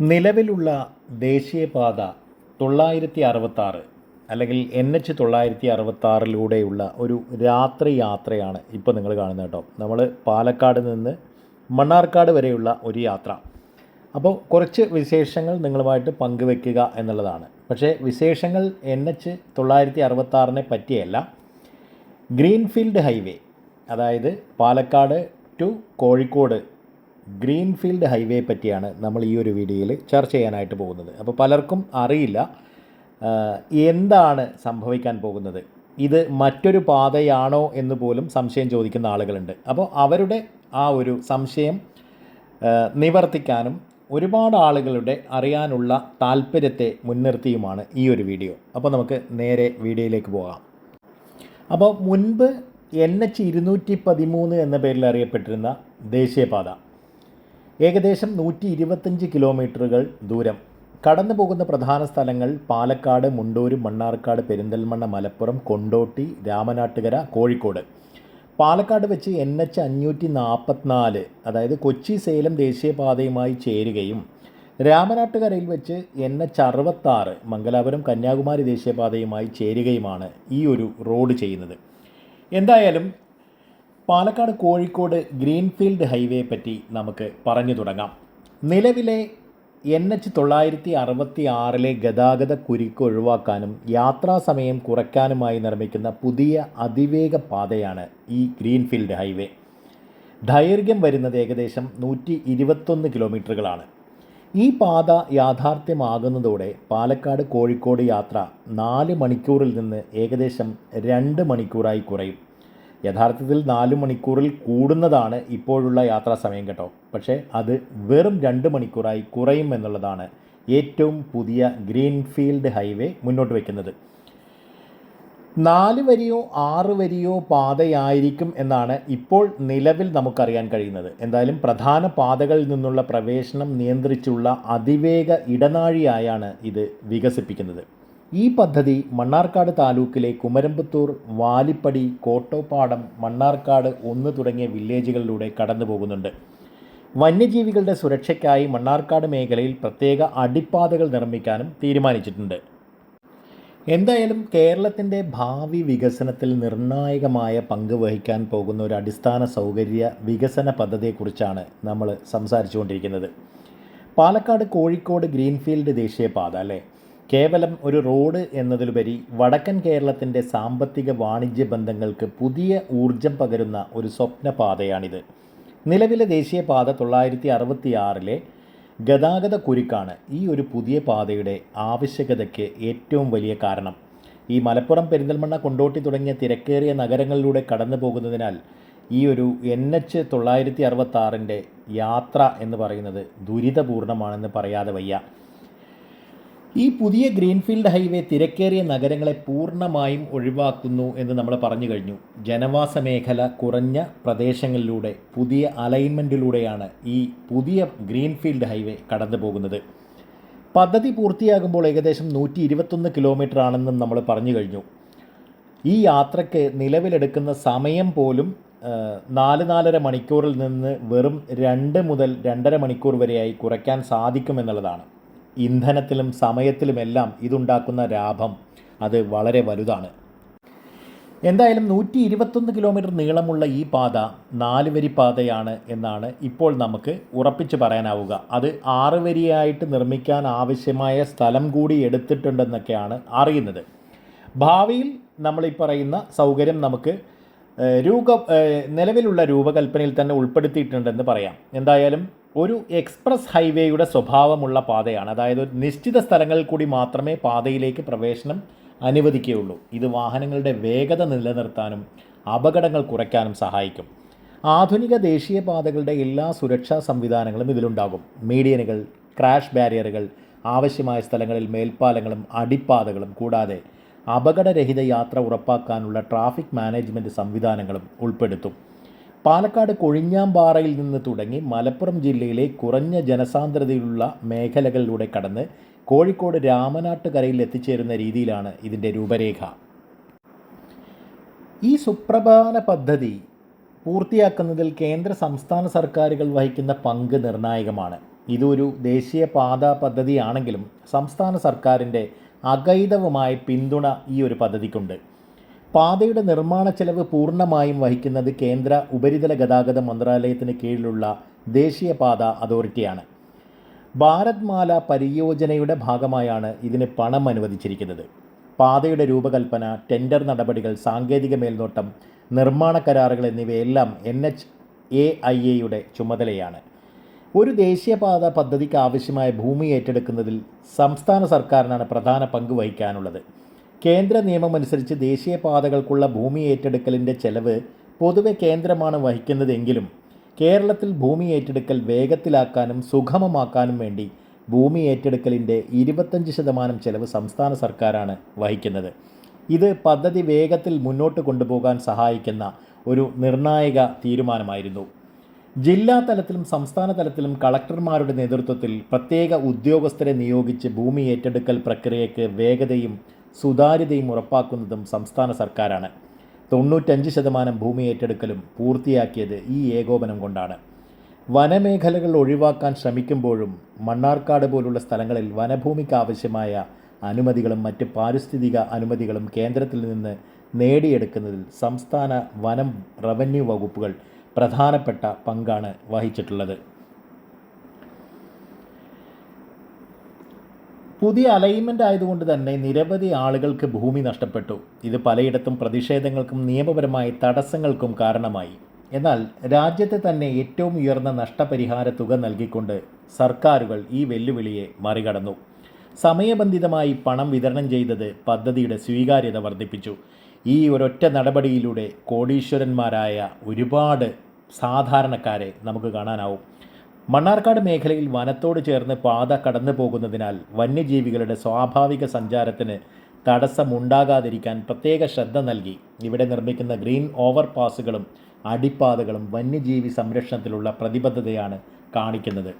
നിലവിലുള്ള ദേശീയപാത 966 അല്ലെങ്കിൽ NH 966 ഒരു രാത്രി യാത്രയാണ് ഇപ്പോൾ നിങ്ങൾ കാണുന്നത് കേട്ടോ. നമ്മൾ പാലക്കാട് നിന്ന് മണ്ണാർക്കാട് വരെയുള്ള ഒരു യാത്ര. അപ്പോൾ കുറച്ച് വിശേഷങ്ങൾ നിങ്ങളുമായിട്ട് പങ്കുവെക്കുക എന്നുള്ളതാണ്. പക്ഷേ വിശേഷങ്ങൾ NH 966 പറ്റിയല്ല, ഗ്രീൻഫീൽഡ് ഹൈവേ, അതായത് Palakkad to Kozhikode greenfield highway പറ്റിയാണ് നമ്മൾ ഈ ഒരു വീഡിയോയിൽ ചർച്ച ചെയ്യാനായിട്ട് പോകുന്നത്. അപ്പോൾ പലർക്കും അറിയില്ല എന്താണ് സംഭവിക്കാൻ പോകുന്നത്, ഇത് മറ്റൊരു പാതയാണോ എന്ന് പോലും സംശയം ചോദിക്കുന്ന ആളുകളുണ്ട്. അപ്പോൾ അവരുടെ ആ ഒരു സംശയം നിവർത്തിക്കാനും ഒരുപാട് ആളുകളുടെ അറിയാനുള്ള താല്പര്യത്തെ മുൻനിർത്തിയുമാണ് ഈ ഒരു വീഡിയോ. അപ്പോൾ നമുക്ക് നേരെ വീഡിയോയിലേക്ക് പോകാം. അപ്പോൾ മുൻപ് NH 213 എന്ന പേരിൽ അറിയപ്പെട്ടിരുന്ന ദേശീയപാത ഏകദേശം 125 കിലോമീറ്ററുകൾ ദൂരം കടന്നു പോകുന്ന പ്രധാന സ്ഥലങ്ങൾ പാലക്കാട്, മുണ്ടൂര്, മണ്ണാർക്കാട്, പെരിന്തൽമണ്ണ, മലപ്പുറം, കൊണ്ടോട്ടി, രാമനാട്ടുകര, കോഴിക്കോട്. പാലക്കാട് വെച്ച് NH 544 അതായത് കൊച്ചി സേലം ദേശീയപാതയുമായി ചേരുകയും രാമനാട്ടുകരയിൽ വെച്ച് NH 66 മംഗലാപുരം കന്യാകുമാരി ദേശീയപാതയുമായി ചേരുകയുമാണ് ഈ ഒരു റോഡ് ചെയ്യുന്നത്. എന്തായാലും പാലക്കാട് കോഴിക്കോട് ഗ്രീൻഫീൽഡ് ഹൈവേ പറ്റി നമുക്ക് പറഞ്ഞു തുടങ്ങാം. നിലവിലെ NH 966 ഗതാഗത കുരുക്ക് ഒഴിവാക്കാനും യാത്രാസമയം കുറയ്ക്കാനുമായി നിർമ്മിക്കുന്ന പുതിയ അതിവേഗ പാതയാണ് ഈ ഗ്രീൻഫീൽഡ് ഹൈവേ. ദൈർഘ്യം വരുന്നത് ഏകദേശം 121 കിലോമീറ്ററുകളാണ്. ഈ പാത യാഥാർത്ഥ്യമാകുന്നതോടെ പാലക്കാട് കോഴിക്കോട് യാത്ര 4 മണിക്കൂറിൽ നിന്ന് ഏകദേശം 2 മണിക്കൂറായി കുറയും. യഥാർത്ഥത്തിൽ 4 മണിക്കൂറിൽ കൂടുന്നതാണ് ഇപ്പോഴുള്ള യാത്രാ സമയം കേട്ടോ. പക്ഷേ അത് വെറും 2 മണിക്കൂറായി കുറയും എന്നുള്ളതാണ് ഏറ്റവും പുതിയ ഗ്രീൻഫീൽഡ് ഹൈവേ മുന്നോട്ട് വയ്ക്കുന്നത്. 4 വരിയോ 6 വരിയോ പാതയായിരിക്കും എന്നാണ് ഇപ്പോൾ നിലവിൽ നമുക്കറിയാൻ കഴിയുന്നത്. എന്തായാലും പ്രധാന പാതകളിൽ നിന്നുള്ള പ്രവേശനം നിയന്ത്രിച്ചുള്ള അതിവേഗ ഇടനാഴിയായാണ് ഇത് വികസിപ്പിക്കുന്നത്. ഈ പദ്ധതി മണ്ണാർക്കാട് താലൂക്കിലെ കുമരമ്പത്തൂർ, വാലിപ്പടി, കോട്ടോപ്പാടം, മണ്ണാർക്കാട് 1 തുടങ്ങിയ വില്ലേജുകളിലൂടെ കടന്നു പോകുന്നുണ്ട്. വന്യജീവികളുടെ സുരക്ഷയ്ക്കായി മണ്ണാർക്കാട് മേഖലയിൽ പ്രത്യേക അടിപ്പാതകൾ നിർമ്മിക്കാനും തീരുമാനിച്ചിട്ടുണ്ട്. എന്തായാലും കേരളത്തിൻ്റെ ഭാവി വികസനത്തിൽ നിർണായകമായ പങ്ക് വഹിക്കാൻ പോകുന്ന ഒരു അടിസ്ഥാന സൗകര്യ വികസന പദ്ധതിയെക്കുറിച്ചാണ് നമ്മൾ സംസാരിച്ചുകൊണ്ടിരിക്കുന്നത്. പാലക്കാട് കോഴിക്കോട് ഗ്രീൻഫീൽഡ് ദേശീയപാത അല്ലേ, കേവലം ഒരു റോഡ് എന്നതിലുപരി വടക്കൻ കേരളത്തിൻ്റെ സാമ്പത്തിക വാണിജ്യ ബന്ധങ്ങൾക്ക് പുതിയ ഊർജം പകരുന്ന ഒരു സ്വപ്നപാതയാണിത്. നിലവിലെ ദേശീയപാത 966 ഗതാഗത കുരുക്കാണ് ഈ ഒരു പുതിയ പാതയുടെ ആവശ്യകതയ്ക്ക് ഏറ്റവും വലിയ കാരണം. ഈ മലപ്പുറം, പെരിന്തൽമണ്ണ, കൊണ്ടോട്ടി തുടങ്ങിയ തിരക്കേറിയ നഗരങ്ങളിലൂടെ കടന്നു പോകുന്നതിനാൽ ഈ ഒരു NH 966 യാത്ര എന്ന് പറയുന്നത് ദുരിതപൂർണമാണെന്ന് പറയാതെ വയ്യ. ഈ പുതിയ ഗ്രീൻഫീൽഡ് ഹൈവേ തിരക്കേറിയ നഗരങ്ങളെ പൂർണ്ണമായും ഒഴിവാക്കുന്നു എന്ന് നമ്മൾ പറഞ്ഞു കഴിഞ്ഞു. ജനവാസ മേഖല കുറഞ്ഞ പ്രദേശങ്ങളിലൂടെ പുതിയ അലൈൻമെൻറ്റിലൂടെയാണ് ഈ പുതിയ ഗ്രീൻഫീൽഡ് ഹൈവേ കടന്നു പോകുന്നത്. പദ്ധതി പൂർത്തിയാകുമ്പോൾ ഏകദേശം 121 കിലോമീറ്റർ ആണെന്നും നമ്മൾ പറഞ്ഞു കഴിഞ്ഞു. ഈ യാത്രയ്ക്ക് നിലവിലെടുക്കുന്ന സമയം പോലും 4-4.5 മണിക്കൂറിൽ നിന്ന് വെറും 2 മുതൽ 2.5 മണിക്കൂർ വരെയായി കുറയ്ക്കാൻ സാധിക്കുമെന്നുള്ളതാണ്. ഇന്ധനത്തിലും സമയത്തിലുമെല്ലാം ഇതുണ്ടാക്കുന്ന ലാഭം അത് വളരെ വലുതാണ്. എന്തായാലും 121 കിലോമീറ്റർ നീളമുള്ള ഈ പാത 4 വരി പാതയാണ് എന്നാണ് ഇപ്പോൾ നമുക്ക് ഉറപ്പിച്ച് പറയാനാവുക. അത് 6 വരിയായിട്ട് നിർമ്മിക്കാൻ ആവശ്യമായ സ്ഥലം കൂടി എടുത്തിട്ടുണ്ടെന്നൊക്കെയാണ് അറിയുന്നത്. ഭാവിയിൽ നമ്മളീ പറയുന്ന സൗകര്യം നമുക്ക് നിലവിലുള്ള രൂപകൽപ്പനയിൽ തന്നെ ഉൾപ്പെടുത്തിയിട്ടുണ്ടെന്ന് പറയാം. എന്തായാലും ഒരു എക്സ്പ്രസ് ഹൈവേയുടെ സ്വഭാവമുള്ള പാതയാണ്. അതായത് നിശ്ചിത സ്ഥലങ്ങളിൽ കൂടി മാത്രമേ പാതയിലേക്ക് പ്രവേശനം അനുവദിക്കുകയുള്ളൂ. ഇത് വാഹനങ്ങളുടെ വേഗത നിലനിർത്താനും അപകടങ്ങൾ കുറയ്ക്കാനും സഹായിക്കും. ആധുനിക ദേശീയപാതകളുടെ എല്ലാ സുരക്ഷാ സംവിധാനങ്ങളും ഇതിലുണ്ടാകും. മീഡിയനുകൾ, ക്രാഷ് ബാരിയറുകൾ, ആവശ്യമായ സ്ഥലങ്ങളിൽ മേൽപ്പാലങ്ങളും അടിപ്പാതകളും കൂടാതെ അപകടരഹിത യാത്ര ഉറപ്പാക്കാനുള്ള ട്രാഫിക് മാനേജ്മെൻറ്റ് സംവിധാനങ്ങളും ഉൾപ്പെടുത്തും. പാലക്കാട് കൊഴിഞ്ഞാമ്പാറയിൽ നിന്ന് തുടങ്ങി മലപ്പുറം ജില്ലയിലെ കുറഞ്ഞ ജനസാന്ദ്രതയിലുള്ള മേഖലകളിലൂടെ കടന്ന് കോഴിക്കോട് രാമനാട്ടുകരയിൽ എത്തിച്ചേരുന്ന രീതിയിലാണ് ഇതിൻ്റെ രൂപരേഖ. ഈ സുപ്രധാന പദ്ധതി പൂർത്തിയാക്കുന്നതിൽ കേന്ദ്ര സംസ്ഥാന സർക്കാരുകൾ വഹിക്കുന്ന പങ്ക് നിർണായകമാണ്. ഇതൊരു ദേശീയപാത പദ്ധതിയാണെങ്കിലും സംസ്ഥാന സർക്കാരിൻ്റെ അകൈതവമായ പിന്തുണ ഈ ഒരു പദ്ധതിക്കുണ്ട്. പാതയുടെ നിർമ്മാണ ചെലവ് പൂർണ്ണമായും വഹിക്കുന്നത് കേന്ദ്ര ഉപരിതല ഗതാഗത മന്ത്രാലയത്തിന് കീഴിലുള്ള ദേശീയപാത അതോറിറ്റിയാണ്. ഭാരത് മാല പരിയോജനയുടെ ഭാഗമായാണ് ഇതിന് പണം അനുവദിച്ചിരിക്കുന്നത്. പാതയുടെ രൂപകൽപ്പന, ടെൻഡർ നടപടികൾ, സാങ്കേതിക മേൽനോട്ടം, നിർമ്മാണ കരാറുകൾ എന്നിവയെല്ലാം NHAIAയുടെ ചുമതലയാണ്. ഒരു ദേശീയപാത പദ്ധതിക്ക് ആവശ്യമായ ഭൂമി ഏറ്റെടുക്കുന്നതിൽ സംസ്ഥാന സർക്കാരിനാണ് പ്രധാന പങ്ക് വഹിക്കാനുള്ളത്. കേന്ദ്ര നിയമമനുസരിച്ച് ദേശീയപാതകൾക്കുള്ള ഭൂമി ഏറ്റെടുക്കലിൻ്റെ ചെലവ് പൊതുവെ കേന്ദ്രമാണ് വഹിക്കുന്നതെങ്കിലും കേരളത്തിൽ ഭൂമി ഏറ്റെടുക്കൽ വേഗത്തിലാക്കാനും സുഗമമാക്കാനും വേണ്ടി ഭൂമി ഏറ്റെടുക്കലിൻ്റെ 25% ചെലവ് സംസ്ഥാന സർക്കാരാണ് വഹിക്കുന്നത്. ഇത് പദ്ധതി വേഗത്തിൽ മുന്നോട്ട് കൊണ്ടുപോകാൻ സഹായിക്കുന്ന ഒരു നിർണായക തീരുമാനമായിരുന്നു. ജില്ലാ തലത്തിലും സംസ്ഥാന തലത്തിലും കളക്ടർമാരുടെ നേതൃത്വത്തിൽ പ്രത്യേക ഉദ്യോഗസ്ഥരെ നിയോഗിച്ച് ഭൂമി ഏറ്റെടുക്കൽ പ്രക്രിയയ്ക്ക് വേഗതയും സുതാര്യതയും ഉറപ്പാക്കുന്നതും സംസ്ഥാന സർക്കാരാണ്. 95% ഭൂമി ഏറ്റെടുക്കലും പൂർത്തിയാക്കിയത് ഈ ഏകോപനം കൊണ്ടാണ്. വനമേഖലകൾ ഒഴിവാക്കാൻ ശ്രമിക്കുമ്പോഴും മണ്ണാർക്കാട് പോലുള്ള സ്ഥലങ്ങളിൽ വനഭൂമിക്ക് ആവശ്യമായ അനുമതികളും മറ്റ് പാരിസ്ഥിതിക അനുമതികളും കേന്ദ്രത്തിൽ നിന്ന് നേടിയെടുക്കുന്നതിൽ സംസ്ഥാന വനം, റവന്യൂ വകുപ്പുകൾ പ്രധാനപ്പെട്ട പങ്കാണ് വഹിച്ചിട്ടുള്ളത്. പുതിയ അലൈൻമെൻ്റ് ആയതുകൊണ്ട് തന്നെ നിരവധി ആളുകൾക്ക് ഭൂമി നഷ്ടപ്പെട്ടു. ഇത് പലയിടത്തും പ്രതിഷേധങ്ങൾക്കും നിയമപരമായ തടസ്സങ്ങൾക്കും കാരണമായി. എന്നാൽ രാജ്യത്തെ തന്നെ ഏറ്റവും ഉയർന്ന നഷ്ടപരിഹാര തുക നൽകിക്കൊണ്ട് സർക്കാരുകൾ ഈ വെല്ലുവിളിയെ മറികടന്നു. സമയബന്ധിതമായി പണം വിതരണം ചെയ്തത് പദ്ധതിയുടെ സ്വീകാര്യത വർദ്ധിപ്പിച്ചു. ഈ ഒരൊറ്റ നടപടിയിലൂടെ കോടീശ്വരന്മാരായ ഒരുപാട് സാധാരണക്കാരെ നമുക്ക് കാണാനാവും. മണ്ണാർക്കാട് മേഖലയിൽ വനത്തോട് ചേർന്ന് പാത കടന്നു പോകുന്നതിനാൽ വന്യജീവികളുടെ സ്വാഭാവിക സഞ്ചാരത്തിന് തടസ്സമുണ്ടാകാതിരിക്കാൻ പ്രത്യേക ശ്രദ്ധ നൽകി ഇവിടെ നിർമ്മിക്കുന്ന ഗ്രീൻ ഓവർപാസുകളും അടിപ്പാതകളും വന്യജീവി സംരക്ഷണത്തിലുള്ള പ്രതിബദ്ധതയാണ് കാണിക്കുന്നത്.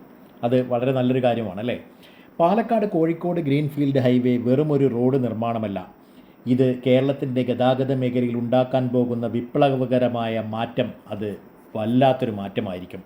അത് വളരെ നല്ലൊരു കാര്യമാണല്ലേ. പാലക്കാട് കോഴിക്കോട് ഗ്രീൻഫീൽഡ് ഹൈവേ വെറുമൊരു റോഡ് നിർമ്മാണമല്ല. ഇത് കേരളത്തിൻ്റെ ഗതാഗത മേഖലയിൽ ഉണ്ടാക്കാൻ പോകുന്ന വിപ്ലവകരമായ മാറ്റം അത് വല്ലാത്തൊരു മാറ്റമായിരിക്കും.